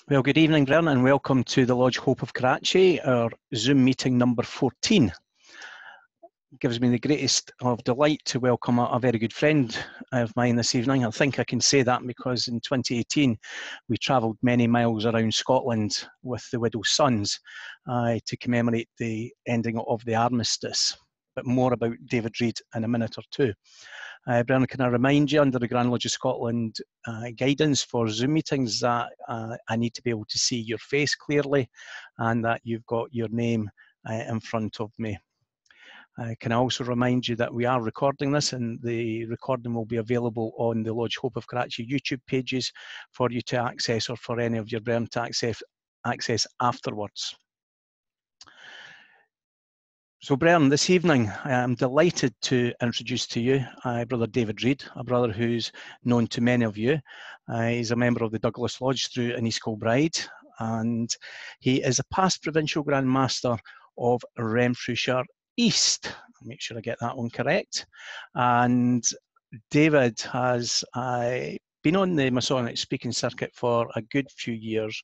Well, good evening, Brennan, and welcome to the Lodge Hope of Karachi, our Zoom meeting number 14. It gives me the greatest of delight to welcome a very good friend of mine this evening. I think I can say that because in 2018 we travelled many miles around Scotland with the widow's sons to commemorate the ending of the armistice. But more about David Reid in a minute or two. Brennan, can I remind you, under the Grand Lodge of Scotland guidance for Zoom meetings, that I need to be able to see your face clearly and that you've got your name in front of me. Can I also remind you that we are recording this, and the recording will be available on the Lodge Hope of Karachi YouTube pages for you to access, or for any of your brethren to access afterwards. So, Brennan, this evening I am delighted to introduce to you Brother David Reid, a brother who's known to many of you. He's a member of the Douglas Lodge through in East Kilbride, and he is a past Provincial Grand Master of Renfrewshire East. I'll make sure I get that one correct. And David has been on the Masonic speaking circuit for a good few years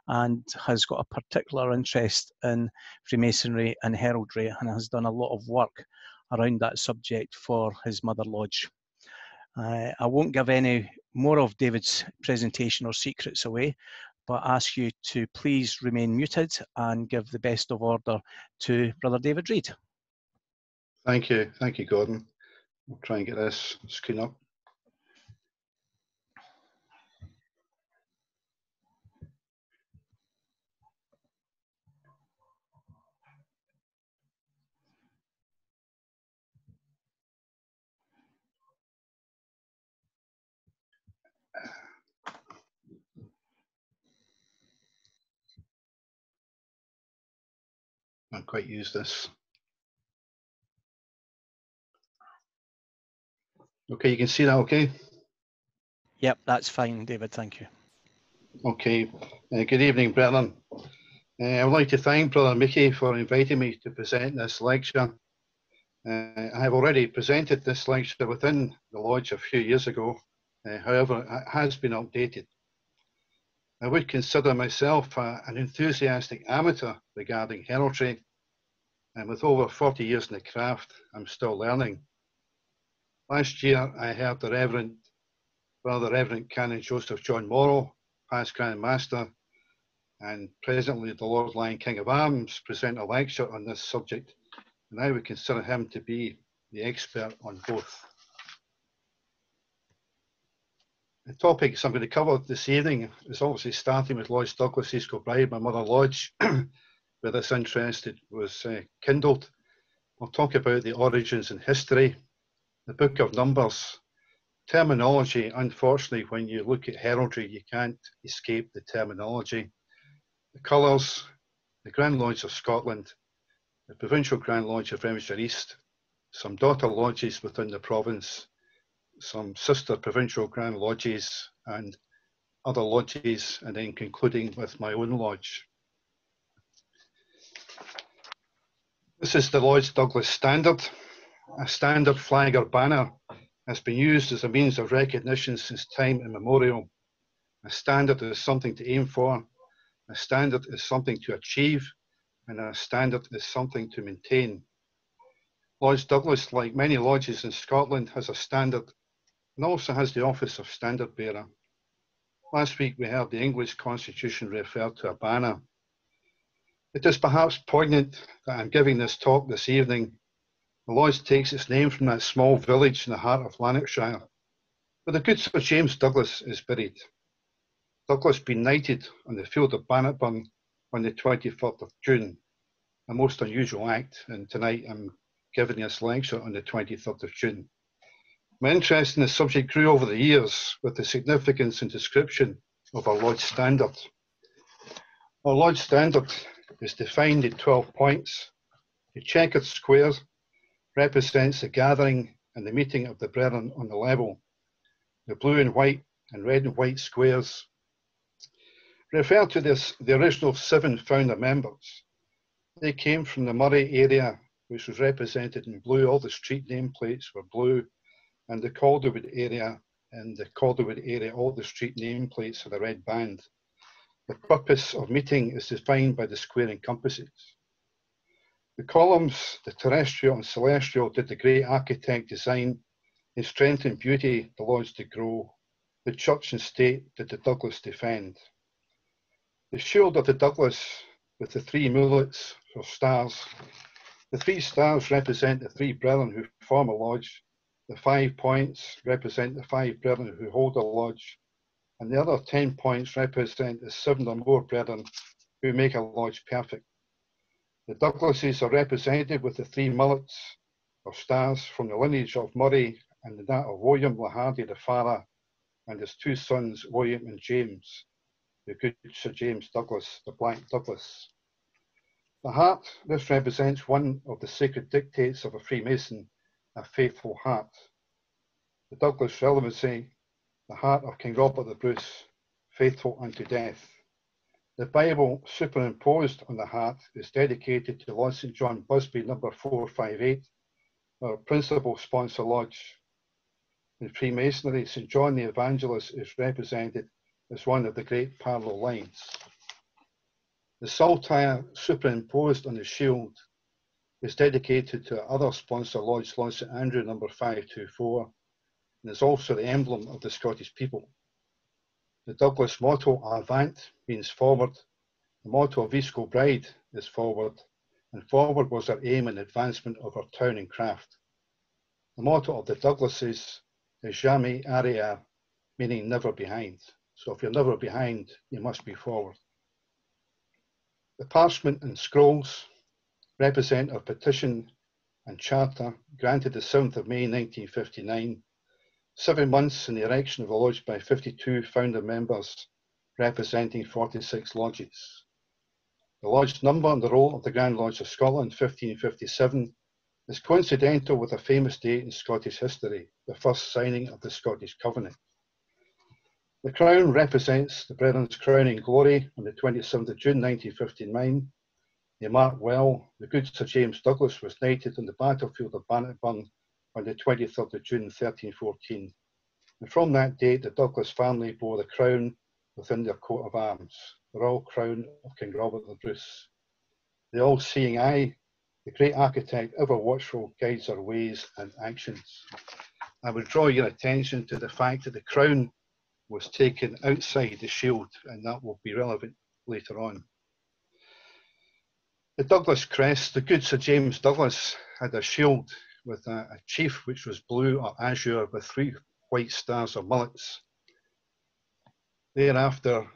and has got a particular interest in Freemasonry and Heraldry, and has done a lot of work around that subject for his mother lodge. I won't give any more of David's presentation or secrets away, but ask you to please remain muted and give the best of order to Brother David Reid. Thank you, Gordon. We'll try and get this screen up. I can't quite use this. Okay, you can see that okay? Yep, that's fine, David, thank you. Okay, good evening, brethren. I would like to thank Brother Mickey for inviting me to present this lecture. I have already presented this lecture within the Lodge a few years ago, however, it has been updated. I would consider myself an enthusiastic amateur regarding heraldry, and with over 40 years in the craft, I'm still learning. Last year, I heard the Reverend Canon Joseph John Morrow, past Grand Master, and presently the Lord Lion King of Arms, present a lecture on this subject, and I would consider him to be the expert on both. The topics I'm going to cover this evening is obviously starting with Lodge Douglas, East Kilbride, my mother lodge, where this interest was kindled. We'll talk about the origins and history, the Book of Numbers, terminology. Unfortunately, when you look at heraldry, you can't escape the terminology. The colours, the Grand Lodge of Scotland, the Provincial Grand Lodge of Renfrewshire East, some daughter lodges within the province, some sister provincial Grand Lodges and other lodges, and then concluding with my own lodge. This is the Lodge Douglas Standard. A standard flag or banner has been used as a means of recognition since time immemorial. A standard is something to aim for, a standard is something to achieve, and a standard is something to maintain. Lodge Douglas, like many lodges in Scotland, has a standard and also has the office of standard bearer. Last week we heard the English Constitution refer to a banner. It is perhaps poignant that I'm giving this talk this evening. The lodge takes its name from that small village in the heart of Lanarkshire, where the good Sir James Douglas is buried. Douglas being knighted on the field of Bannockburn on the 24th of June, a most unusual act, and tonight I'm giving this lecture on the 23rd of June. My interest in the subject grew over the years with the significance and description of our Lodge Standard. Our Lodge Standard is defined in 12 points. The checkered square represents the gathering and the meeting of the brethren on the level. The blue and white and red and white squares refer to the original 7 founder members. They came from the Murray area, which was represented in blue. All the street nameplates were blue. And the Calderwood area, all the street nameplates had a red band. The purpose of meeting is defined by the squaring compasses. The columns, the terrestrial and celestial, did the great architect design. In strength and beauty, the lodge did grow. The church and state did the Douglas defend. The shield of the Douglas with the three mullets or stars. The three stars represent the three brethren who form a lodge. The 5 points represent the 5 brethren who hold a lodge. And the other 10 points represent the 7 or more brethren who make a lodge perfect. The Douglases are represented with the 3 mullets or stars from the lineage of Murray and that of William Lahardy the Farrer and his 2 sons, William and James, the good Sir James Douglas, the Black Douglas. The heart, this represents one of the sacred dictates of a Freemason, a faithful heart. The Douglas relevancy, the heart of King Robert the Bruce, faithful unto death. The Bible superimposed on the heart is dedicated to Lord St. John Busby, number 458, our principal sponsor lodge. In Freemasonry, St. John the Evangelist is represented as one of the great parallel lines. The saltire superimposed on the shield is dedicated to other sponsor lodge, Lord St. Andrew, number 524, and is also the emblem of the Scottish people. The Douglas motto, Avant, means forward. The motto of Visco Bride is forward, and forward was our aim and advancement of our town and craft. The motto of the Douglases is Jamais arrière, meaning never behind. So if you're never behind, you must be forward. The parchment and scrolls represent our petition and charter granted the 7th of May 1959, 7 months in the erection of the lodge by 52 founder members representing 46 lodges. The lodge number on the roll of the Grand Lodge of Scotland, 1557, is coincidental with a famous date in Scottish history, the first signing of the Scottish Covenant. The crown represents the Brethren's crowning glory on the 27th of June 1959. They mark well, the good Sir James Douglas was knighted on the battlefield of Bannockburn on the 23rd of June 1314. And from that date, the Douglas family bore the crown within their coat of arms, the royal crown of King Robert the Bruce. The all-seeing eye, the great architect, ever watchful, guides our ways and actions. I would draw your attention to the fact that the crown was taken outside the shield, and that will be relevant later on. The Douglas crest, the good Sir James Douglas had a shield with a chief which was blue or azure with 3 white stars or mullets. Thereafter,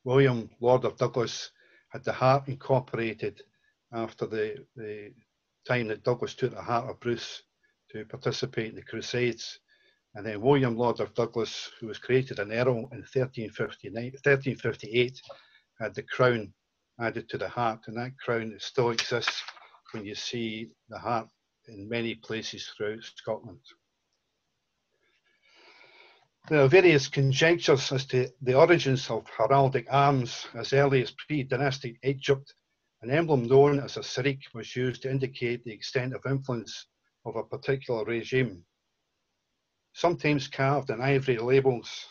William, Lord of Douglas, had the heart incorporated after the time that Douglas took the heart of Bruce to participate in the Crusades. And then William, Lord of Douglas, who was created an Earl in 1358, had the crown added to the heart, and that crown still exists when you see the heart in many places throughout Scotland. There are various conjectures as to the origins of heraldic arms. As early as pre-dynastic Egypt, an emblem known as a sirik was used to indicate the extent of influence of a particular regime. Sometimes carved in ivory labels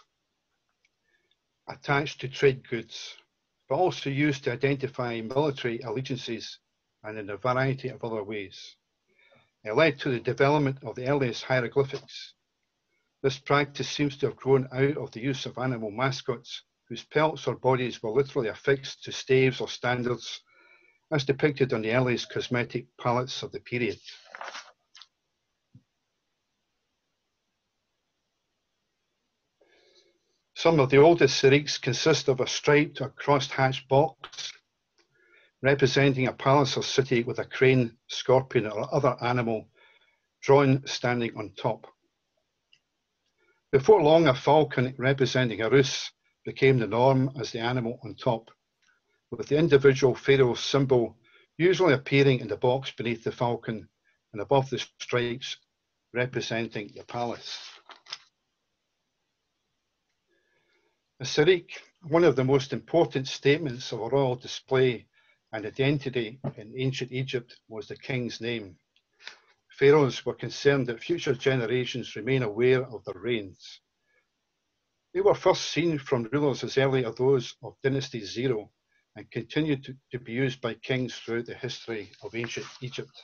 attached to trade goods, but also used to identify military allegiances and in a variety of other ways. It led to the development of the earliest hieroglyphics. This practice seems to have grown out of the use of animal mascots whose pelts or bodies were literally affixed to staves or standards, as depicted on the earliest cosmetic palettes of the period. Some of the oldest siriks consist of a striped or crossed-hatched box representing a palace or city with a crane, scorpion, or other animal drawn standing on top. Before long, a falcon representing a roost became the norm as the animal on top, with the individual pharaoh's symbol usually appearing in the box beneath the falcon and above the stripes representing the palace. A sirik, one of the most important statements of a royal display and identity in ancient Egypt, was the king's name. Pharaohs were concerned that future generations remain aware of their reigns. They were first seen from rulers as early as those of Dynasty 0 and continued to be used by kings throughout the history of ancient Egypt.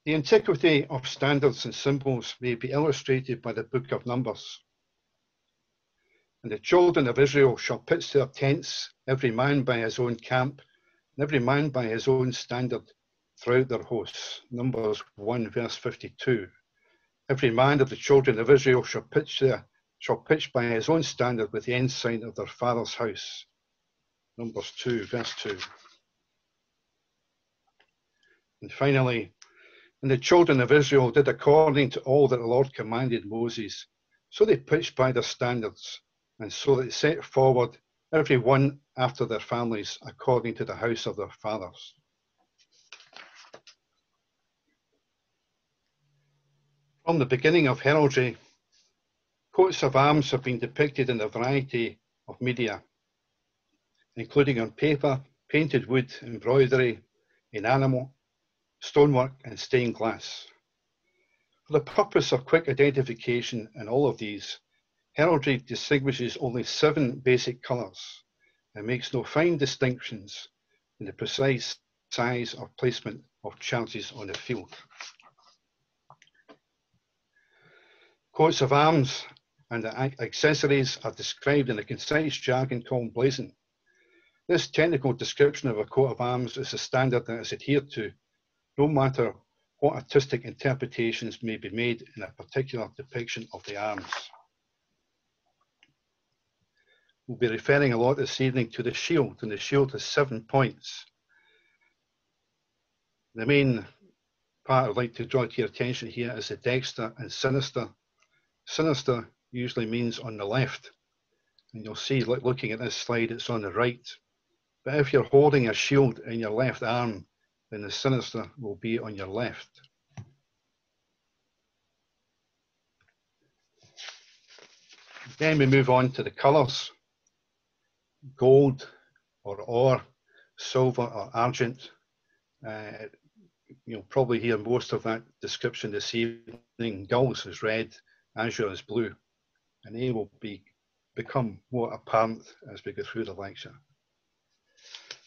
The antiquity of standards and symbols may be illustrated by the book of Numbers. And the children of Israel shall pitch their tents, every man by his own camp, and every man by his own standard throughout their hosts. Numbers 1 verse 52. Every man of the children of Israel shall pitch by his own standard with the ensign of their father's house. Numbers 2 verse 2. And finally, and the children of Israel did according to all that the Lord commanded Moses. So they pitched by their standards, and so they set forward every one after their families, according to the house of their fathers. From the beginning of heraldry, coats of arms have been depicted in a variety of media, including on paper, painted wood, embroidery, enamel, stonework, and stained glass. For the purpose of quick identification in all of these, heraldry distinguishes only 7 basic colours and makes no fine distinctions in the precise size or placement of charges on the field. Coats of arms and the accessories are described in a concise jargon called blazon. This technical description of a coat of arms is a standard that is adhered to, no matter what artistic interpretations may be made in a particular depiction of the arms. We'll be referring a lot this evening to the shield, and the shield has 7 points. The main part I'd like to draw to your attention here is the dexter and sinister. Sinister usually means on the left, and you'll see, looking at this slide, it's on the right. But if you're holding a shield in your left arm, then the sinister will be on your left. Then we move on to the colours. Gold or ore, silver or argent. You'll probably hear most of that description this evening. Gulls is red, azure is blue, and they will become more apparent as we go through the lecture.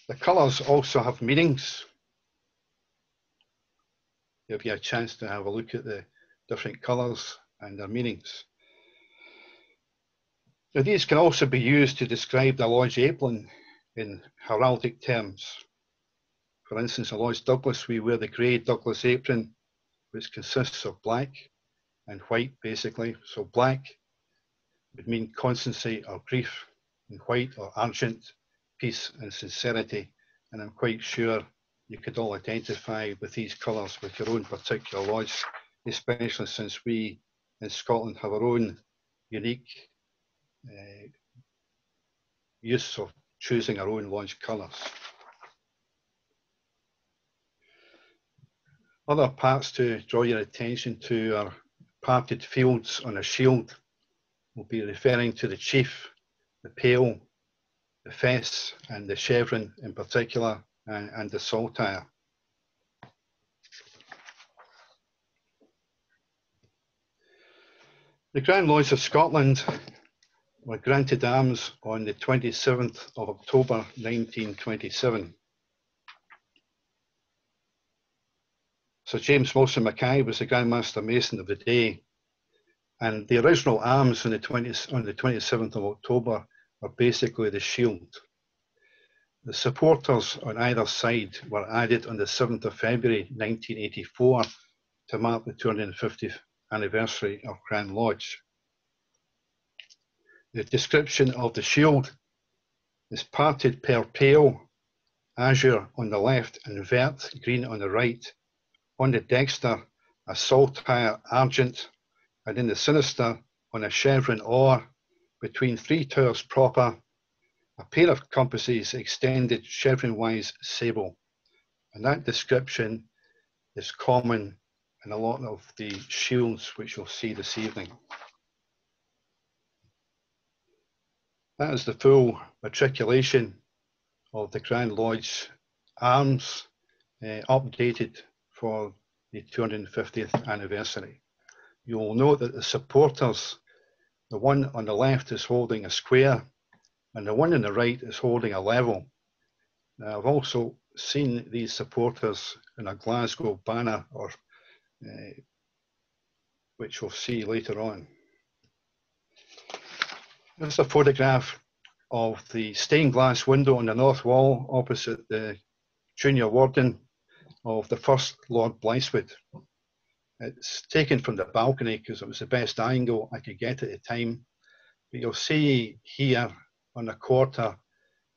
The colours also have meanings. Give you a chance to have a look at the different colours and their meanings. Now, these can also be used to describe the Lodge apron in heraldic terms. For instance, in Lodge Douglas, we wear the grey Douglas apron, which consists of black and white, basically. So black would mean constancy or grief, and white or argent, peace and sincerity. And I'm quite sure you could all identify with these colours with your own particular lodge, especially since we in Scotland have our own unique use of choosing our own lodge colours. Other parts to draw your attention to are parted fields on a shield. We'll be referring to the chief, the pale, the fess, and the chevron in particular, and the saltire. The Grand Lodge of Scotland were granted arms on the 27th of October 1927. Sir James Wilson Mackay was the Grand Master Mason of the day, and the original arms on the 27th of October were basically the shield. The supporters on either side were added on the 7th of February 1984 to mark the 250th anniversary of Grand Lodge. The description of the shield is parted per pale, azure on the left and vert, green on the right. On the dexter, a saltire argent, and in the sinister, on a chevron or, between 3 towers proper, a pair of compasses extended chevron-wise sable. And that description is common in a lot of the shields which you'll see this evening. That is the full matriculation of the Grand Lodge arms, updated for the 250th anniversary. you will note that the supporters, the one on the left is holding a square and the one on the right is holding a level. Now, I've also seen these supporters in a Glasgow banner, which we'll see later on. This is a photograph of the stained glass window on the north wall opposite the junior warden of the first Lord Blythswood. It's taken from the balcony because it was the best angle I could get at the time. But you'll see here on the quarter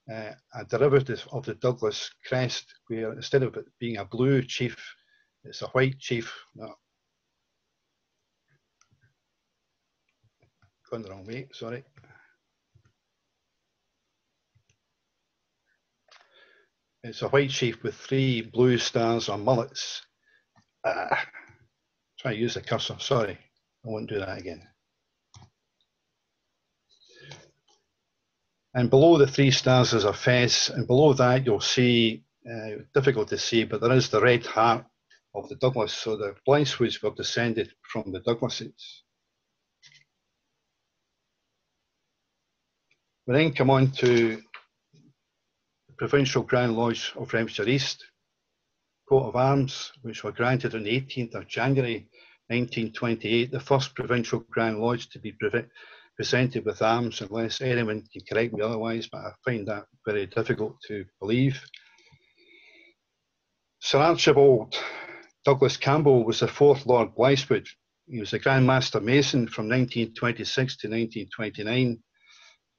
a derivative of the Douglas crest, where instead of it being a blue chief, it's a white chief. No, gone the wrong way, sorry. It's a white chief with 3 blue stars or mullets. Try to use the cursor, sorry, I won't do that again. And below the 3 stars is a fez, and below that you'll see, difficult to see, but there is the red heart of the Douglas. So the Blythswoods were descended from the Douglases. We then come on to the Provincial Grand Lodge of Renfrewshire East, coat of arms, which were granted on the 18th of January 1928, the first Provincial Grand Lodge to be presented with arms, unless anyone can correct me otherwise, but I find that very difficult to believe. Sir Archibald Douglas Campbell was the 4th Lord Blythswood. He was the Grand Master Mason from 1926 to 1929,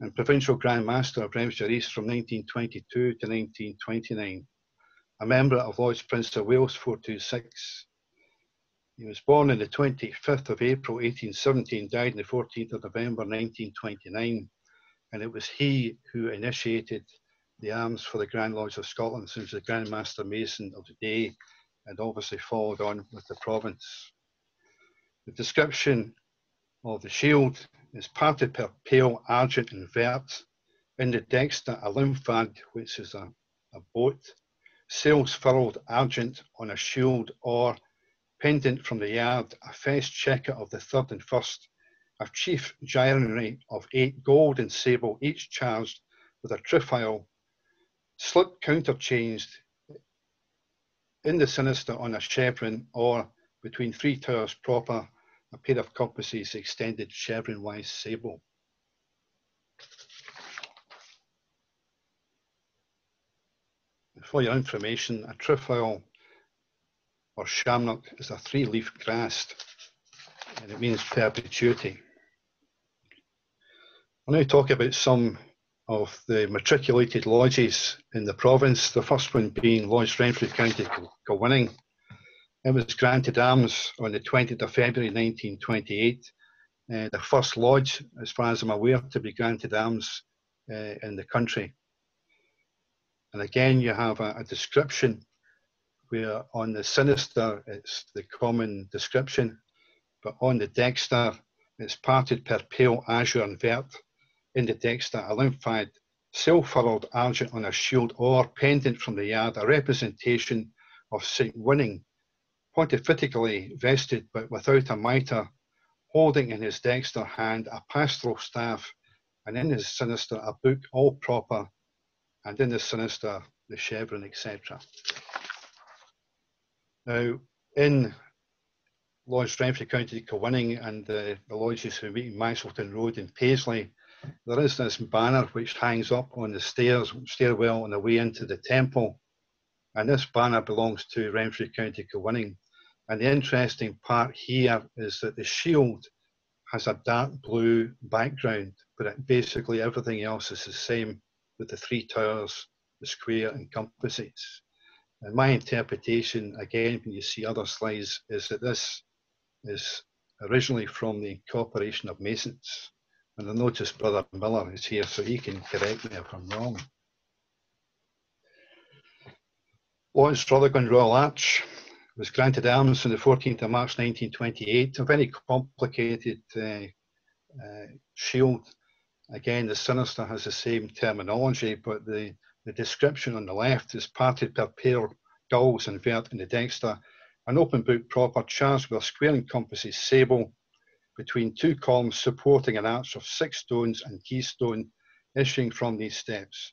and Provincial Grand Master of Renfrewshire East from 1922 to 1929. A member of Lord's Prince of Wales 426. He was born on the 25th of April 1817, died on the 14th of November 1929, and it was he who initiated the arms for the Grand Lodge of Scotland, since the Grand Master Mason of the day, and obviously followed on with the province. The description of the shield is parted per pale argent and vert. In the dexter, a lymphad, which is a boat, sails furled argent on a shield, or pendant from the yard, a fess checker of the 3rd and 1st, a chief gyronry of 8 gold and sable, each charged with a trefoil, slip counterchanged in the sinister on a chevron, or between 3 towers proper, a pair of compasses extended chevron-wise sable. For your information, a trefoil or shamrock is a 3-leaf grass, and it means perpetuity. I'll now talk about some of the matriculated lodges in the province, the first one being Lodge Renfrew, County Kilwinning. It was granted arms on the 20th of February 1928, the first lodge, as far as I'm aware, to be granted arms in the country. And again, you have a description where on the sinister it's the common description, but on the dexter it's parted per pale azure and vert. In the dexter, a lymphad, sail-furled argent on a shield, or pendant from the yard, a representation of St. Winning, pontifically vested but without a mitre, holding in his dexter hand a pastoral staff, and in his sinister a book all proper, and in the sinister the chevron, etc. Now, in Lodge Renfrew, County Kilwinning, and the lodges who meet in Maxwellton Road in Paisley, there is this banner which hangs up on the stairwell on the way into the temple, and this banner belongs to Renfrew, County Kilwinning. And the interesting part here is that the shield has a dark blue background, but basically everything else is the same, with the 3 towers, the square and compasses. And my interpretation, again, when you see other slides, is that this is originally from the Corporation of Masons. And I notice Brother Miller is here, so he can correct me if I'm wrong. Lawrence Rutherglen Royal Arch was granted arms on the 14th of March 1928, a very complicated shield. Again, the sinister has the same terminology, but the description on the left is parted per pale gulls and vert in the dexter, an open book proper, charged with a square and compasses sable, between two columns supporting an arch of 6 stones and keystone issuing from these steps,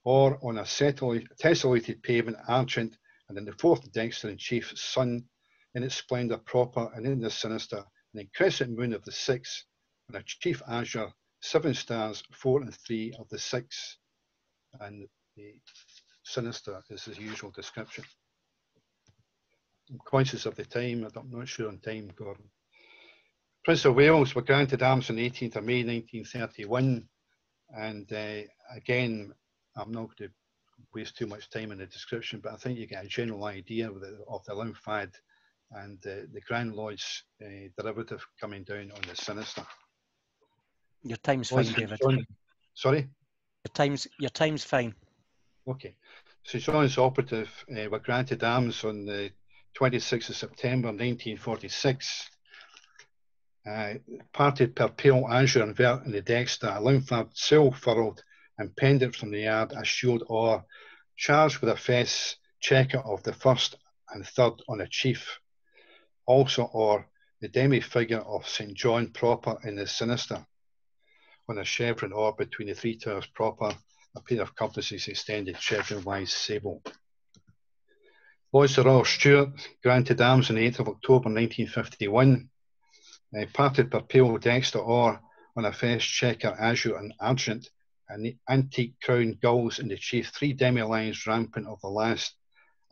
or on a tessellated pavement argent, and in the fourth dexter in chief sun in its splendour proper, and in the sinister an crescent moon of the 6, on a chief azure 7 stars 4 and 3 of the 6, and the sinister is the usual description. I'm conscious of the time. I'm not sure on time, Gordon. Prince of Wales were granted arms on the 18th of May 1931, and again, I'm not going to waste too much time in the description, but I think you get a general idea of the Lymphad and the Grand Lodge derivative coming down on the sinister. Your time's fine, David. Sorry? Your time's fine. Okay. St John's operative were granted arms on the 26th of September 1946. Parted per pale azure and vert in the dexter, a Lymphad sail furled and pendant from the yard, a shield or charged with a fess checker of the first and third on a chief, also or the demi-figure of St John proper in the sinister, on a chevron or between the 3 towers proper, a pair of compasses extended chevron-wise sable. Lords of the Royal Stuart granted arms on the 8th of October 1951, parted per pale dexter or on a fess checker azure and argent, and the antique crown gulls in the chief, 3 demi-lines rampant of the last,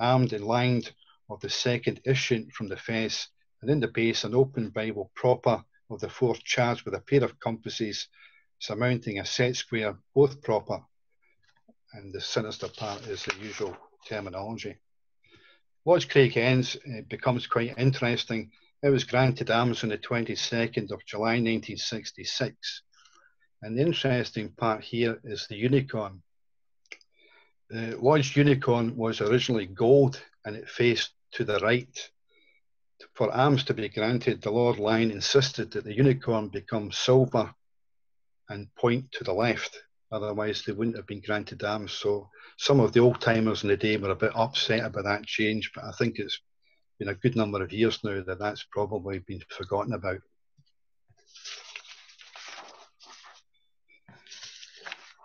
armed and lined of the second issue from the fess, and in the base an open Bible proper of the fourth, charged with a pair of compasses surmounting a set square, both proper, and the sinister part is the usual terminology. Lodge Craig Ends becomes quite interesting. It was granted arms on the 22nd of July 1966. And the interesting part here is the unicorn. The Lodge unicorn was originally gold and it faced to the right. For arms to be granted, the Lord Lion insisted that the unicorn become silver and point to the left. Otherwise, they wouldn't have been granted arms. So some of the old timers in the day were a bit upset about that change, but I think it's been a good number of years now that that's probably been forgotten about.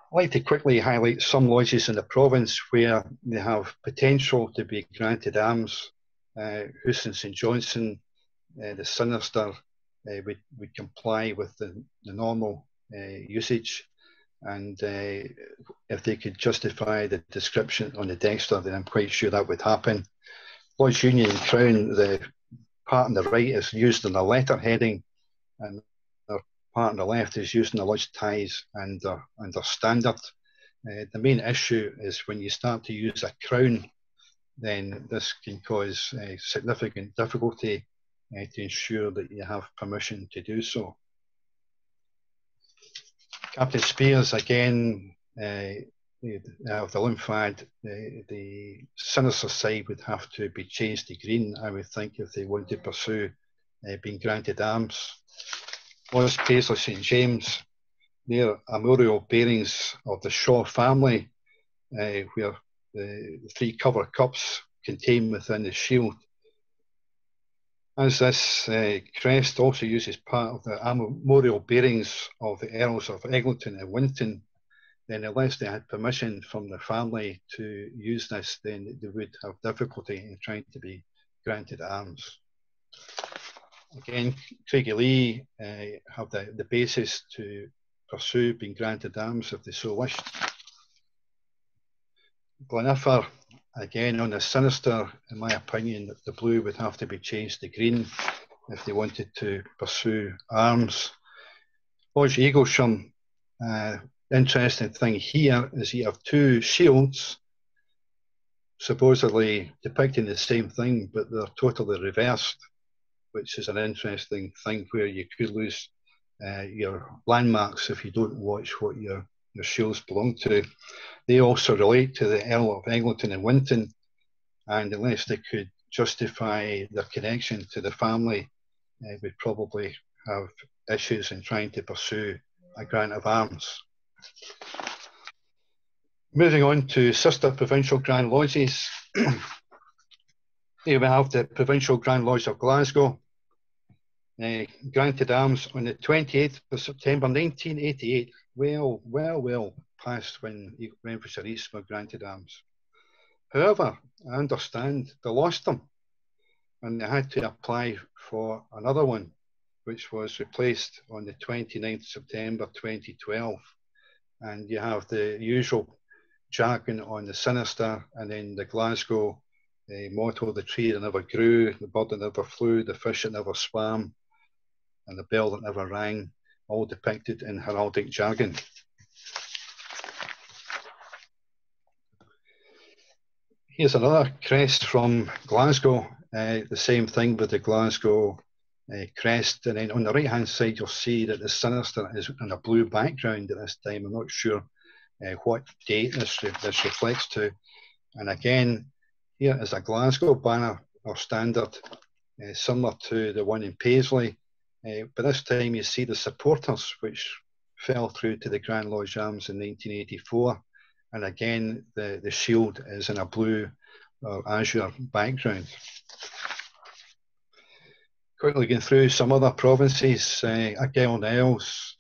I'd like to quickly highlight some lodges in the province where they have potential to be granted arms. House and St Johnstone, the sinister would comply with the normal usage, and if they could justify the description on the dexter, then I'm quite sure that would happen. Lodge Union and Crown, the part on the right is used in the letter heading, and the part on the left is used in the lodge ties and their standard. The main issue is when you start to use a crown, then this can cause significant difficulty to ensure that you have permission to do so. Captain Spears, again, of the Lymphad, the sinister side would have to be changed to green, I would think, if they want to pursue being granted arms. Lodge Paisley St James, near armorial bearings of the Shaw family, where the 3 cover cups contained within the shield. As this crest also uses part of the armorial bearings of the Earls of Eglinton and Winton, then unless they had permission from the family to use this, then they would have difficulty in trying to be granted arms. Again, Craigielee have the basis to pursue being granted arms if they so wished. Gleniffer, again on the sinister, in my opinion, the blue would have to be changed to green if they wanted to pursue arms. Lodge Eaglesham, interesting thing here is you have 2 shields supposedly depicting the same thing, but they're totally reversed, which is an interesting thing where you could lose your landmarks if you don't watch what your shields belong to. They also relate to the Earl of Eglinton and Winton, and unless they could justify their connection to the family, we'd probably have issues in trying to pursue a grant of arms. Moving on to sister provincial Grand Lodges. Here we have the Provincial Grand Lodge of Glasgow. granted arms on the 28th of September 1988, well past when Renfrewshire East were granted arms. However, I understand they lost them and they had to apply for another one, which was replaced on the 29th of September 2012. And you have the usual jargon on the sinister, and then the Glasgow motto, the tree that never grew, the bird that never flew, the fish that never swam, and the bell that never rang, all depicted in heraldic jargon. Here's another crest from Glasgow, the same thing with the Glasgow crest, and then on the right hand side you'll see that the sinister is on a blue background at this time. I'm not sure what date this reflects to. And again, here is a Glasgow banner or standard, similar to the one in Paisley, but this time you see the supporters which fell through to the Grand Lodge Arms in 1984, and again the shield is in a blue or azure background. Quickly going through some other provinces, Argyll and Elves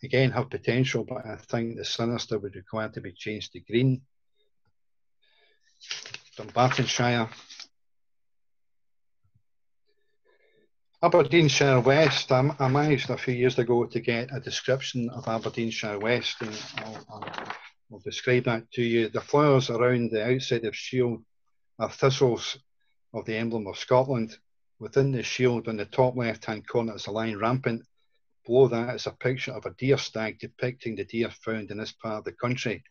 again have potential, but I think the sinister would require to be changed to green. Dunbartonshire, Aberdeenshire West. I managed a few years ago to get a description of Aberdeenshire West, and I'll describe that to you. The flowers around the outside of shield are thistles of the emblem of Scotland. Within the shield, in the top left-hand corner, is a line rampant. Below that is a picture of a deer stag depicting the deer found in this part of the country.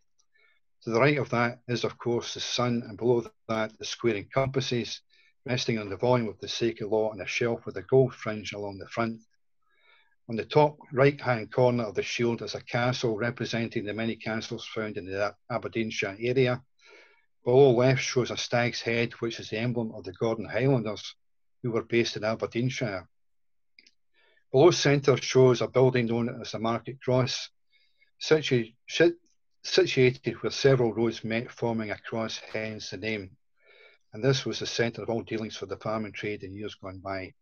To the right of that is, of course, the sun, and below that, the squaring compasses, resting on the volume of the Sacred Law and a shelf with a gold fringe along the front. On the top right-hand corner of the shield is a castle representing the many castles found in the Aberdeenshire area. Below left shows a stag's head, which is the emblem of the Gordon Highlanders, who were based in Aberdeenshire. Below centre shows a building known as the Market Cross, situated where several roads met, forming a cross, hence the name. And this was the centre of all dealings for the farm and trade in years gone by.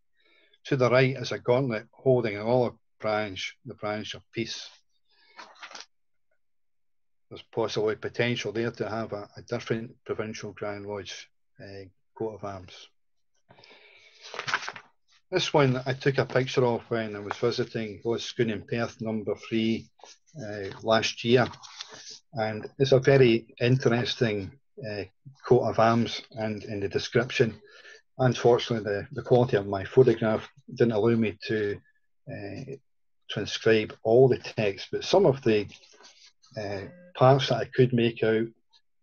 To the right is a gauntlet holding an olive branch, the branch of peace. There's possibly potential there to have a different provincial Grand Lodge coat of arms. This one I took a picture of when I was visiting Lodge Schoon in Perth, number 3, last year. And it's a very interesting coat of arms, and in the description, unfortunately the quality of my photograph didn't allow me to transcribe all the text, but some of the parts that I could make out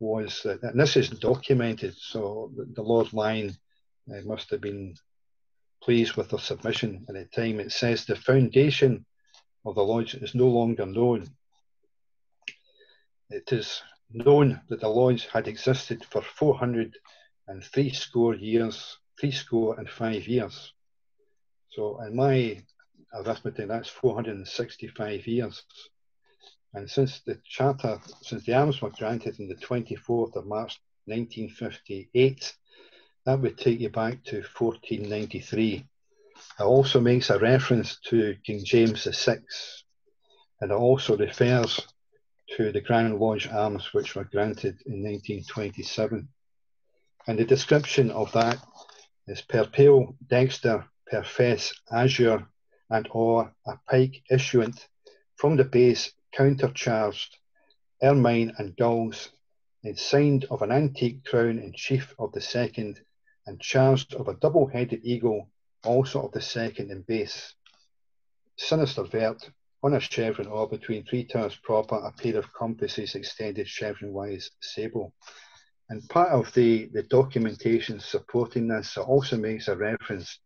was that, and this is documented, so the Lord Lion must have been pleased with their submission at the time. It says the foundation of the lodge is no longer known. It is known that the lodge had existed for 465 years. So in my arithmetic, that's 465 years. And since the arms were granted on the 24th of March 1958, that would take you back to 1493. It also makes a reference to King James VI, and it also refers to the Grand Lodge arms which were granted in 1927. And the description of that is per pale, dexter, per fess, azure, and or a pike issuant from the base, countercharged, ermine and gulls, and signed of an antique crown in chief of the second, and charged of a double-headed eagle, also of the second in base. Sinister vert, on a chevron or between 3 towers proper, a pair of compasses extended chevron-wise sable. And part of the documentation supporting this also makes a reference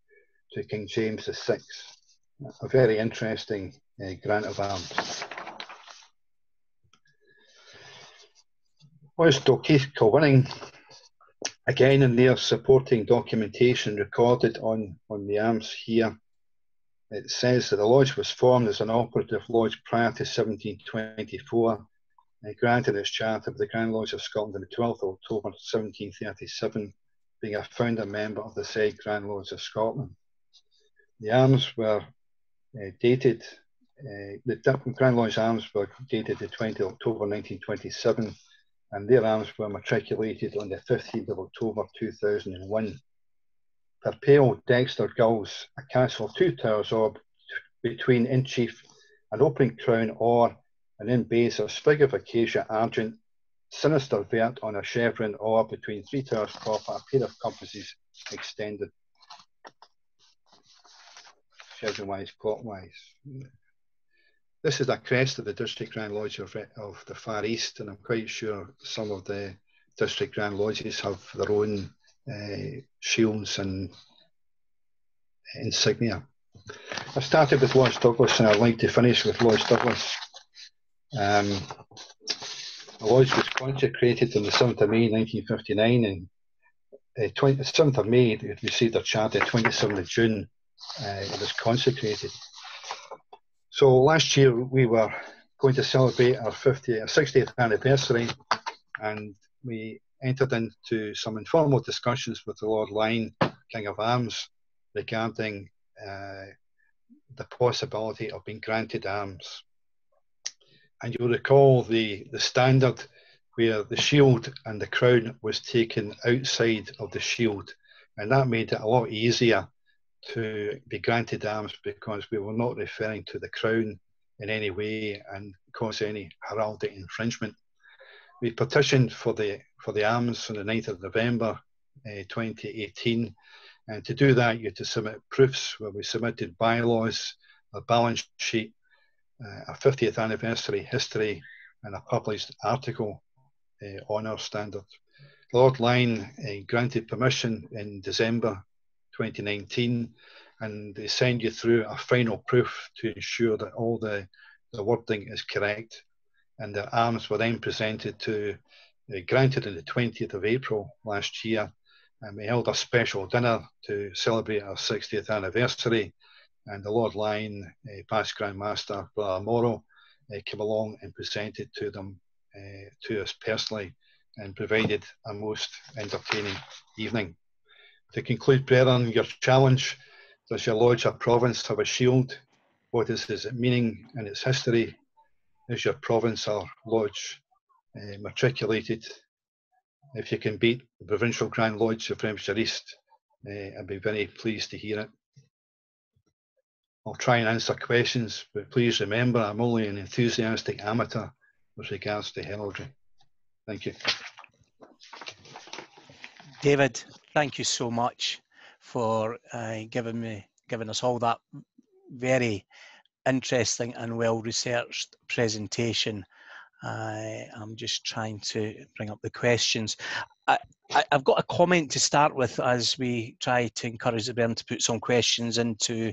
to King James VI, a very interesting grant of arms. Lodge Dalkeith Kilwinning, again in their supporting documentation recorded on the arms here, it says that the lodge was formed as an operative lodge prior to 1724, granted its charter by the Grand Lodge of Scotland on the 12th of October 1737, being a founder member of the said Grand Lodge of Scotland. The arms were dated, the Grand Lodge arms were dated the 20th of October 1927, and their arms were matriculated on the 15th of October 2001. Per pale Dexter Gulls, a castle of 2 towers orb between in chief an opening crown or an in base a sprig of acacia argent, sinister vert on a chevron or between 3 towers proper, a pair of compasses extended chevron-wise, clockwise. This is a crest of the District Grand Lodge of the Far East, and I'm quite sure some of the District Grand Lodges have their own shields and insignia. I started with Lodge Douglas, and I'd like to finish with Lodge Douglas. The Lodge was consecrated on the 7th of May 1959, and 7th of May it received a charter. 27th of June it was consecrated. So last year we were going to celebrate our 60th anniversary, and we entered into some informal discussions with the Lord Lion, King of Arms, regarding the possibility of being granted arms. And you'll recall the standard where the shield and the crown was taken outside of the shield, and that made it a lot easier to be granted arms, because we were not referring to the crown in any way and cause any heraldic infringement. We petitioned for the arms on the 9th of November 2018, and to do that you had to submit proofs, where we submitted bylaws, a balance sheet, a 50th anniversary history, and a published article on our standard. Lord Lion granted permission in December 2019, and they send you through a final proof to ensure that all the wording is correct. And the arms were then presented to, granted on the 20th of April last year, and we held a special dinner to celebrate our 60th anniversary. And the Lord Lion, past Grand Master Brother Morrow, came along and presented to them, to us personally, and provided a most entertaining evening. To conclude, brethren, your challenge: does your lodge or province have a shield? What is its meaning and its history? Is your province or lodge matriculated? If you can beat the Provincial Grand Lodge of Fremister East, I'd be very pleased to hear it. I'll try and answer questions, but please remember I'm only an enthusiastic amateur with regards to heraldry. Thank you. David, thank you so much for giving us all that very interesting and well-researched presentation. I'm just trying to bring up the questions. I've got a comment to start with, as we try to encourage the brethren to put some questions into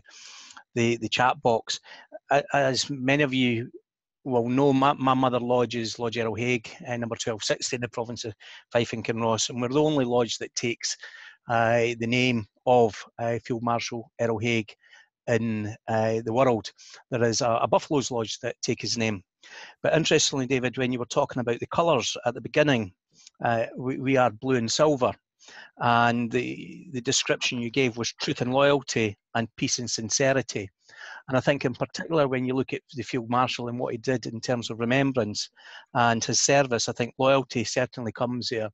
the chat box. As many of you will know, my mother lodge is Lodge Errol Hague, number 1260 in the province of Fife and Kinross, and we're the only lodge that takes the name of Field Marshal Errol Hague in the world. There is a Buffalo's Lodge that take his name. But interestingly, David, when you were talking about the colours at the beginning, we are blue and silver, and the description you gave was truth and loyalty and peace and sincerity. And I think in particular, when you look at the Field Marshal and what he did in terms of remembrance and his service, I think loyalty certainly comes there.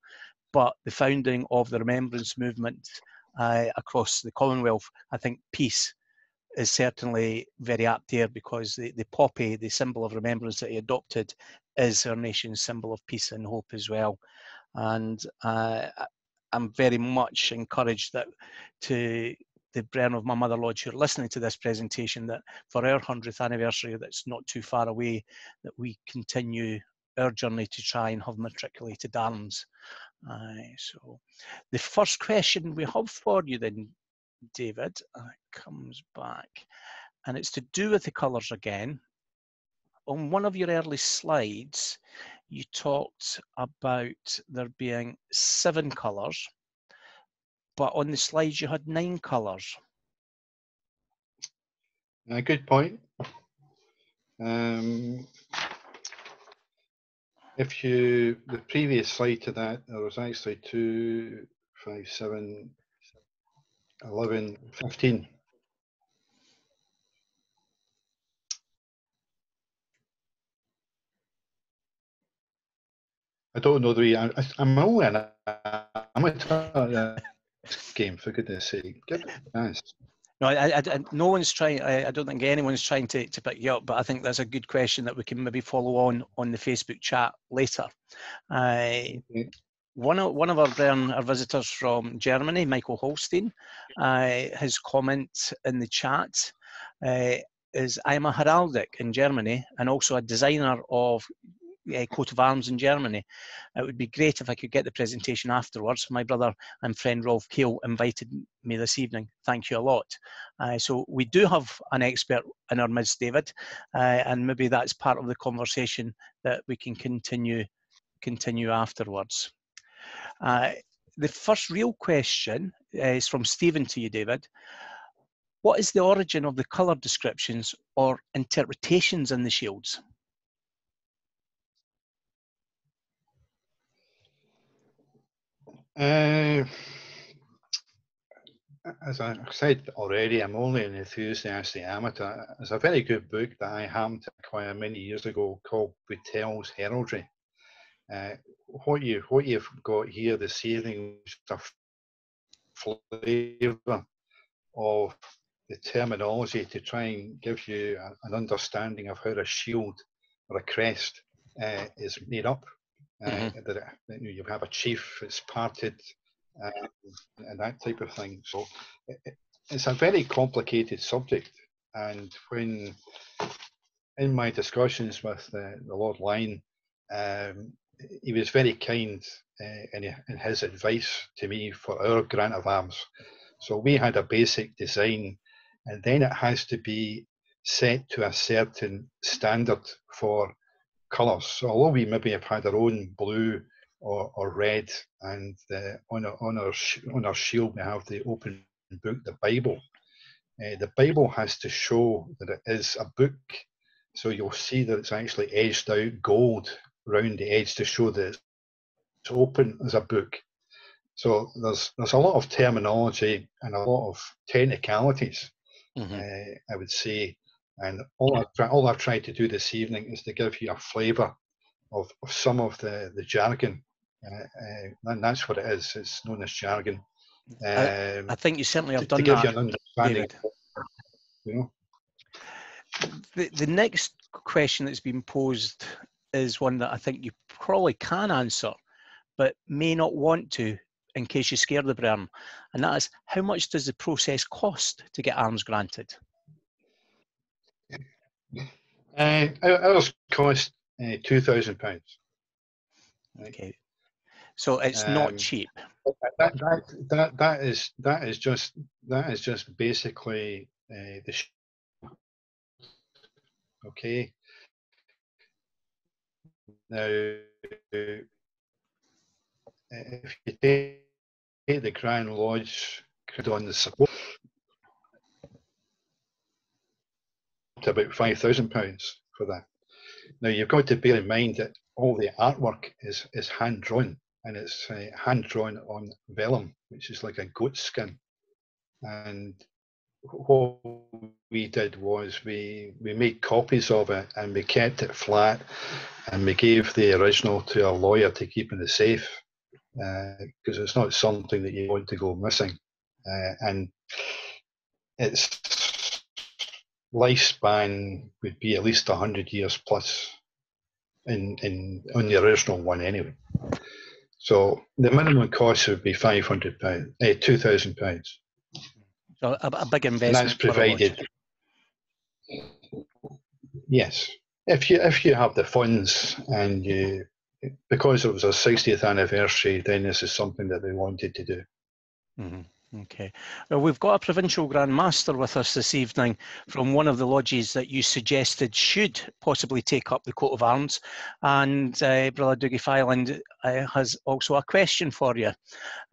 But the founding of the remembrance movement across the Commonwealth, I think peace is certainly very apt there, because the poppy, the symbol of remembrance that he adopted, is our nation's symbol of peace and hope as well. And I'm very much encouraged that to the brethren of my mother lodge who are listening to this presentation, that for our 100th anniversary, that's not too far away, that we continue our journey to try and have matriculated arms. So the first question we have for you then, David, comes back, and it's to do with the colours again. On one of your early slides, you talked about there being 7 colours, but on the slides you had 9 colours. Good point. The previous slide to that, there was actually 2, 5, 7, 11, 15. I don't know I'm only an amateur game, for goodness sake. Give it a chance. No, no one's trying. I don't think anyone's trying to pick you up, but I think that's a good question that we can maybe follow on the Facebook chat later. Okay. One of our visitors from Germany, Michael Holstein, his comment in the chat is, I'm a heraldic in Germany and also a designer of coat of arms in Germany. It would be great if I could get the presentation afterwards. My brother and friend Rolf Keel invited me this evening. Thank you a lot. So we do have an expert in our midst, David, and maybe that's part of the conversation that we can continue afterwards. The first real question is from Stephen to you, David. What is the origin of the colour descriptions or interpretations in the shields? As I said already, I'm only an enthusiastic amateur. There's a very good book that I happened to acquire many years ago called Boutel's Heraldry. What you've got here this evening is a flavour of the terminology to try and give you an understanding of how a shield or a crest is made up. That you have a chief, it's parted, and that type of thing. So it's a very complicated subject. And when in my discussions with the Lord Lyon, he was very kind in his advice to me for our grant of arms. So we had a basic design, and then it has to be set to a certain standard for colours. So although we maybe have had our own blue or red, and on our shield we have the open book, the Bible. The Bible has to show that it is a book. So you'll see that it's actually edged out gold around the edge to show that it's open as a book. So there's a lot of terminology and a lot of technicalities, I would say. And all I've tried to do this evening is to give you a flavour of some of the jargon. And that's what it is. It's known as jargon. I think you certainly have done to give that, you an understanding, David. You know? The next question that's been posed is one that I think you probably can answer, but may not want to in case you scare the Bern, and that is, how much does the process cost to get arms granted? Ours cost £2,000. Okay, so it's not cheap. That is just basically the okay. Now, if you take the Grand Lodge on the support to about £5,000 for that. Now you've got to bear in mind that all the artwork is hand drawn, and it's hand drawn on vellum, which is like a goat skin. And what we did was we made copies of it and we kept it flat, and we gave the original to a lawyer to keep in the safe, because it's not something that you want to go missing, and its lifespan would be at least 100 years plus on the original one anyway. So the minimum cost would be £2,000. So a big investment. And that's provided. Yes, if you have the funds, and because it was our 60th anniversary, then this is something that they wanted to do. Okay. Well, we've got a Provincial Grand Master with us this evening from one of the lodges that you suggested should possibly take up the coat of arms. And Brother Dougie Fyland has also a question for you.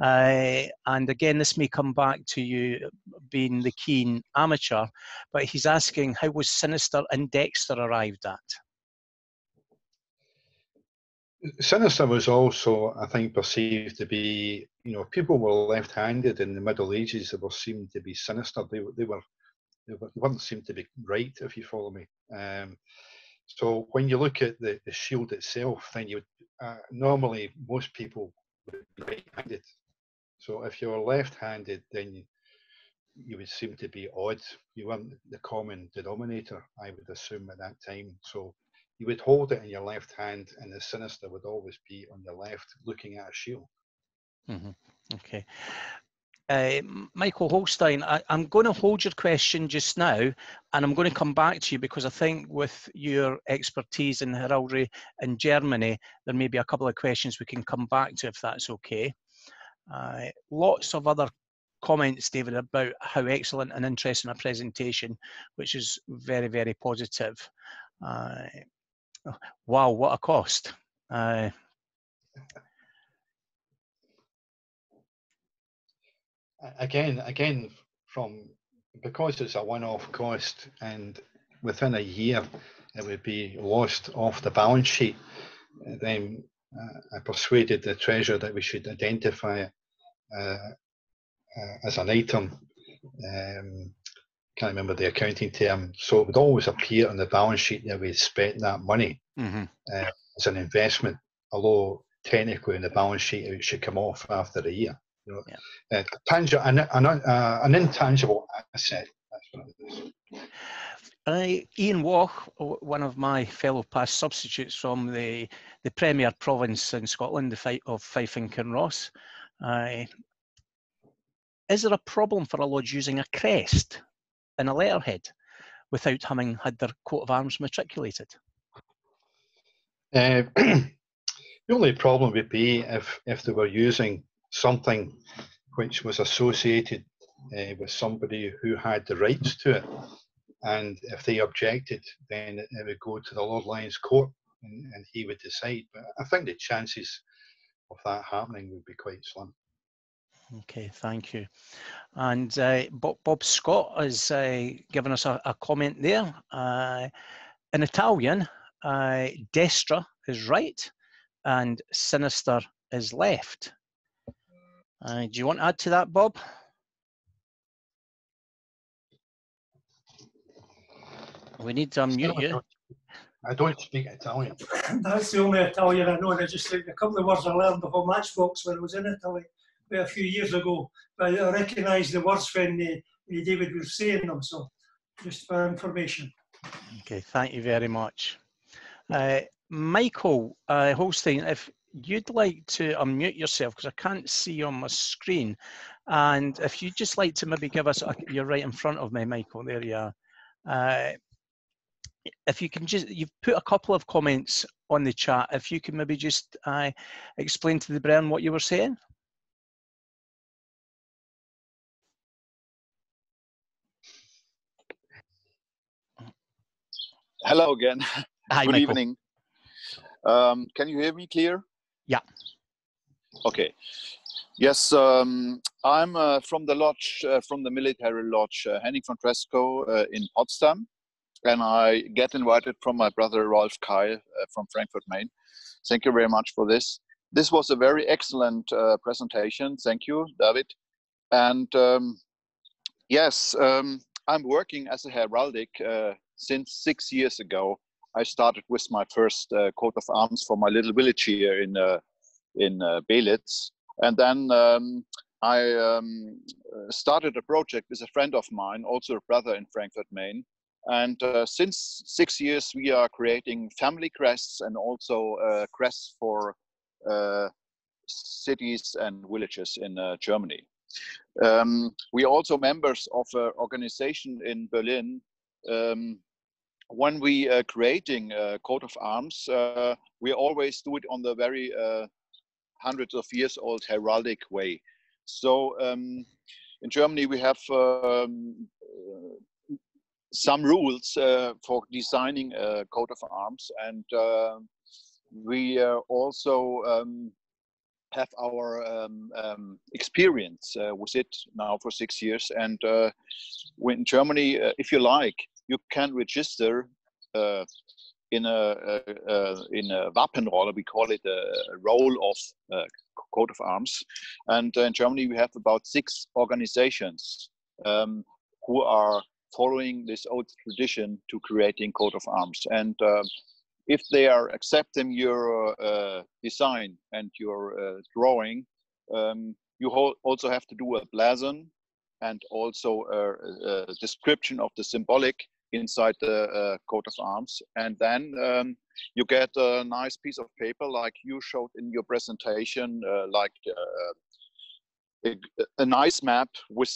And again, this may come back to you being the keen amateur, but he's asking, how was Sinister and Dexter arrived at? Sinister was also, I think, perceived to be, people were left-handed in the Middle Ages. They were seen to be sinister. They weren't seem to be right, if you follow me. So when you look at the shield itself, then you would, normally most people would be right-handed. So if you're left-handed, then you would seem to be odd. You weren't the common denominator, I would assume, at that time. So you would hold it in your left hand, and the sinister would always be on your left, looking at a shield. Mm-hmm. Okay. Michael Holstein, I'm going to hold your question just now, and I'm going to come back to you because I think with your expertise in heraldry in Germany, there may be a couple of questions we can come back to if that's okay. Lots of other comments, David, about how excellent and interesting a presentation, which is very, very positive. Wow, what a cost. Again, because it's a one-off cost, and within a year it would be lost off the balance sheet, then I persuaded the treasurer that we should identify it as an item. Can't remember the accounting term. So it would always appear on the balance sheet that we spent that money as an investment, although technically in the balance sheet it should come off after a year. You know, an intangible asset. That's what it is. Ian Waugh, one of my fellow past substitutes from the Premier Province in Scotland, of Fife and Kinross. Is there a problem for a lodge using a crest in a letterhead without having had their coat of arms matriculated? The only problem would be if they were using something which was associated with somebody who had the rights to it, and if they objected, then it would go to the Lord Lion's Court, and he would decide. But I think the chances of that happening would be quite slim. Okay, thank you. And Bob Scott has given us a comment there. In Italian, destra is right and sinister is left. Do you want to add to that, Bob? We need to unmute you. I don't speak Italian. That's the only Italian I know. And I just think a couple of words I learned before Matchbox when I was in Italy a few years ago. But I recognised the words when David was saying them. So just for information. Okay, thank you very much. Michael Holstein, if you'd like to unmute yourself, because I can't see you on my screen, and if you'd just like to maybe give us, you're right in front of me, Michael, there you are. If you can just, you've put a couple of comments on the chat, if you can maybe just explain to the Bren what you were saying. Hello again. Hi, Good Michael. evening. Can you hear me clear? Yeah. Okay. Yes, I'm from the lodge, from the military lodge, Henning von Tresco in Potsdam. And I get invited from my brother Rolf Keil from Frankfurt, Maine. Thank you very much for this. This was a very excellent presentation. Thank you, David. And yes, I'm working as a heraldic since 6 years ago. I started with my first coat of arms for my little village here in Belitz. And then I started a project with a friend of mine, also a brother in Frankfurt, Maine. And since 6 years, we are creating family crests and also crests for cities and villages in Germany. We are also members of an organization in Berlin. When we are creating a coat of arms, we always do it on the very hundreds of years old heraldic way. So in Germany, we have some rules for designing a coat of arms, and we also have our experience with it now for 6 years. And in Germany, if you like, you can register in a Wappenrolle. We call it a roll of coat of arms. And in Germany, we have about 6 organizations who are following this old tradition to creating coat of arms. And if they are accepting your design and your drawing, you also have to do a blazon and also a description of the symbolic inside the coat of arms. And then you get a nice piece of paper like you showed in your presentation, like a nice map with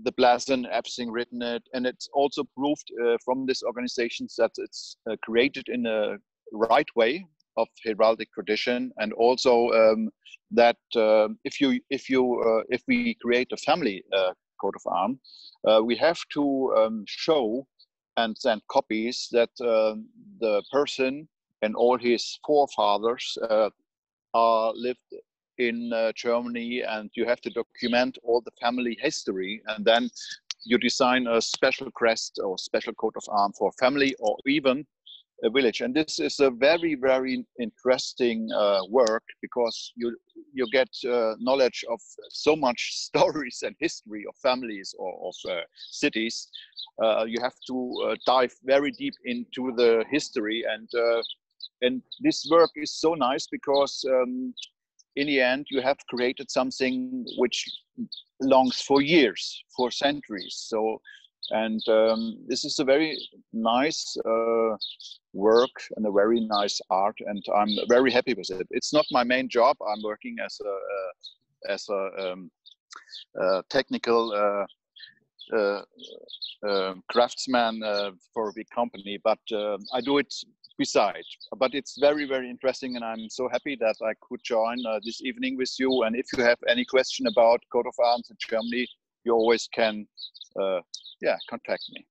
the blazon, everything written in it. And it's also proved from these organizations that it's created in a right way of heraldic tradition, and also that if we create a family coat of arms, we have to show and send copies that the person and all his forefathers are lived in Germany, and you have to document all the family history, and then you design a special crest or special coat of arms for family or even a village. And this is a very, very interesting work, because you get knowledge of so much stories and history of families or of cities. You have to dive very deep into the history, and this work is so nice because in the end you have created something which belongs for years, for centuries. So, and this is a very nice work and a very nice art, and I'm very happy with it. It's not my main job. I'm working as a technical craftsman for a big company, but I do it beside. But it's very, very interesting, and I'm so happy that I could join this evening with you. And if you have any question about coat of arms in Germany, you always can contact me.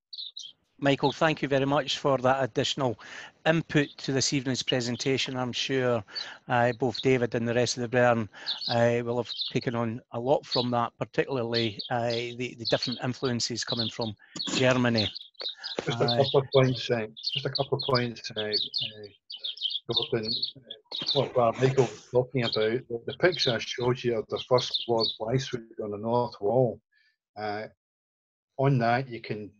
Michael, thank you very much for that additional input to this evening's presentation. I'm sure both David and the rest of the brethren will have taken on a lot from that, particularly the different influences coming from Germany. Just a couple of points. Gordon, what Michael was talking about, the picture I showed you of the First Lord Weisswood on the north wall. On that, you can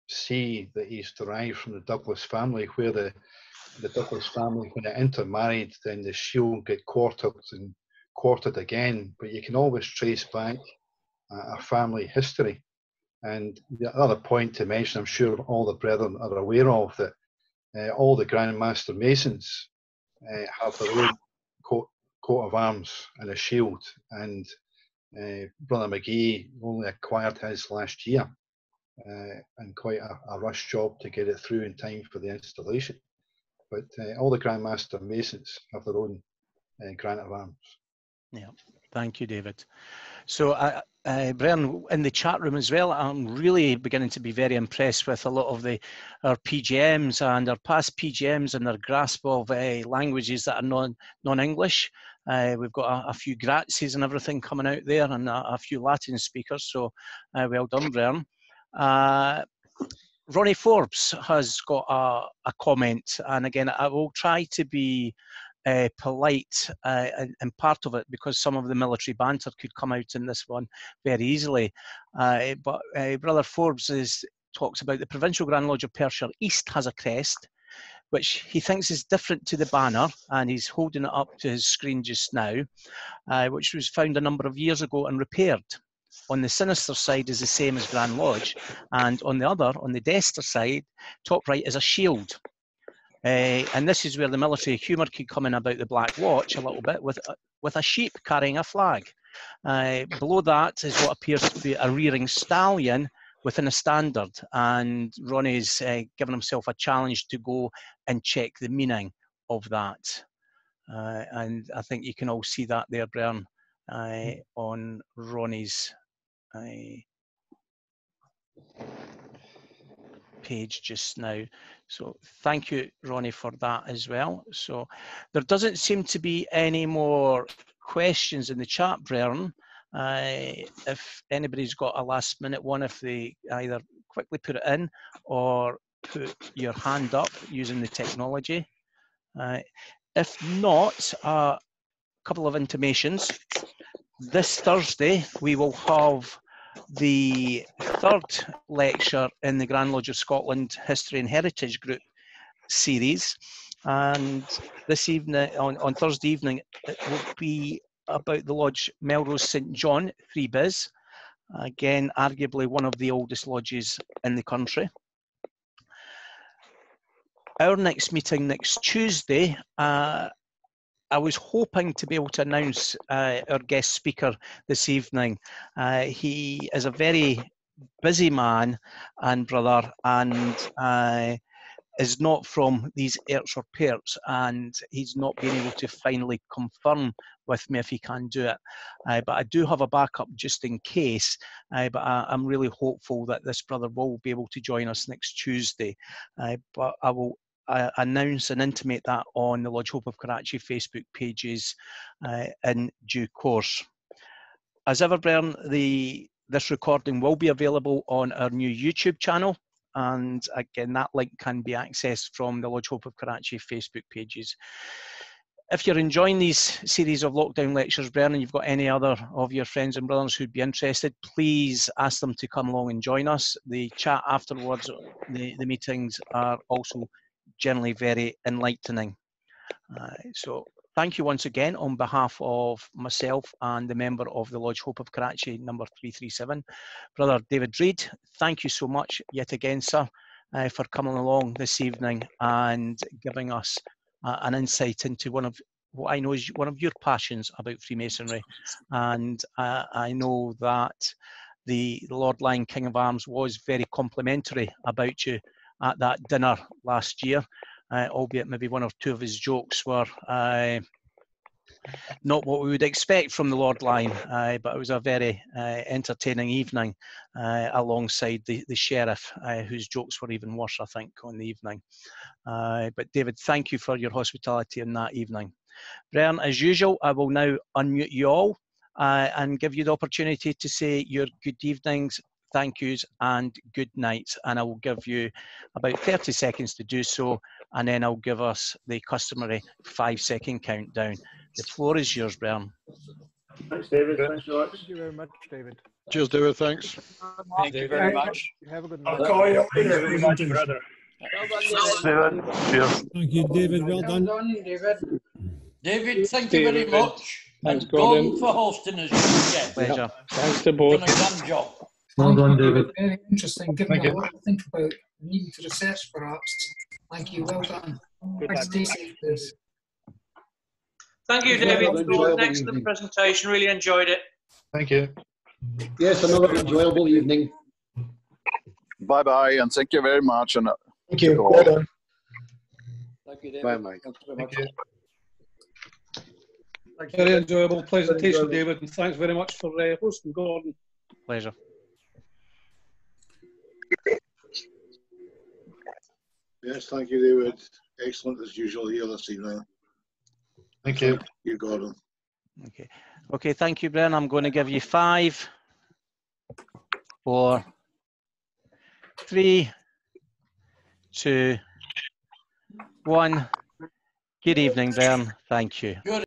see that he's derived from the Douglas family, where the Douglas family, when it intermarried, then the shield get quartered and quartered again. But you can always trace back a family history. And the other point to mention, I'm sure all the brethren are aware of, that all the Grand Master Masons have their own coat of arms and a shield. And Brother McGee only acquired his last year, and quite a rush job to get it through in time for the installation. But all the Grand Master Masons have their own grant of arms. Yeah, thank you, David. So, Brian, in the chat room as well, I'm really beginning to be very impressed with a lot of our PGMs and our past PGMs and their grasp of languages that are non-English. We've got a few Grazies and everything coming out there, and a few Latin speakers, so well done, Brian. Ronnie Forbes has got a comment, and again, I will try to be polite and part of it, because some of the military banter could come out in this one very easily. But Brother Forbes talks about the Provincial Grand Lodge of Perthshire East has a crest, which he thinks is different to the banner, and he's holding it up to his screen just now, which was found a number of years ago and repaired. On the sinister side is the same as Grand Lodge, and on the other, on the dester side, top right, is a shield. And this is where the military humour could come in about the Black Watch a little bit, with a sheep carrying a flag. Below that is what appears to be a rearing stallion within a standard, and Ronnie's given himself a challenge to go and check the meaning of that. And I think you can all see that there, Brian, on Ronnie's page just now. So thank you, Ronnie, for that as well. So there doesn't seem to be any more questions in the chat, Brian. If anybody's got a last minute one, if they either quickly put it in or put your hand up using the technology. If not, a couple of intimations. This Thursday, we will have the third lecture in the Grand Lodge of Scotland History and Heritage Group series. And this evening, on Thursday evening, it will be about the Lodge Melrose St John, Freebis. Again, arguably one of the oldest lodges in the country. Our next meeting next Tuesday, I was hoping to be able to announce our guest speaker this evening. He is a very busy man and brother, and is not from these Ayrts or Pairts, and he's not been able to finally confirm with me if he can do it. But I do have a backup just in case, but I'm really hopeful that this brother will be able to join us next Tuesday. But I will announce and intimate that on the Lodge Hope of Karachi Facebook pages in due course. As ever, Bern, this recording will be available on our new YouTube channel. And again, that link can be accessed from the Lodge Hope of Karachi Facebook pages. If you're enjoying these series of lockdown lectures, Bern, and you've got any other of your friends and brothers who'd be interested, please ask them to come along and join us. The chat afterwards, the meetings are also generally very enlightening. So thank you once again on behalf of myself and the member of the Lodge Hope of Karachi, number 337. Brother David Reid, thank you so much yet again, sir, for coming along this evening and giving us an insight into one of what I know is one of your passions about Freemasonry. And I know that the Lord Lion King of Arms was very complimentary about you at that dinner last year. Albeit maybe one or two of his jokes were not what we would expect from the Lord Lion, but it was a very entertaining evening alongside the sheriff, whose jokes were even worse, I think, on the evening. But David, thank you for your hospitality in that evening. Bern, as usual, I will now unmute you all and give you the opportunity to say your good evenings, thank yous and good nights, and I will give you about 30 seconds to do so, and then I'll give us the customary 5-second countdown. The floor is yours, Bern. Thanks, David. Thanks a lot. Thank you very much, David. Cheers, David. Thanks. Thank you very much. Have a good I'll night. call you later, brother. David. Cheers. Thank you, David. Well done. David. David, thank you very much. Thanks, and Gordon. Gordon for hosting us again. Pleasure. Thanks to Done both. a grand job. Well done, David. Very interesting, given Thank a you. lot to think about, needing to research perhaps. Thank you, well done. Thanks, stay safe, please. Thank you, David. It was an excellent presentation. Really enjoyed it. Thank you. Yes, another enjoyable evening. Bye-bye, and thank you very much. And Thank you. Well done. Thank you, David. Bye, Mike. Thanks very Thank much. you. Very enjoyable presentation, David, and thanks very much for hosting, Gordon. Pleasure. Yes, thank you, David. Excellent as usual here this evening. Thank you. Thank you, Gordon. Okay. Okay, thank you, Bren. I'm going to give you 5, 4, 3, 2, 1. Good evening, Bern. Thank you. Good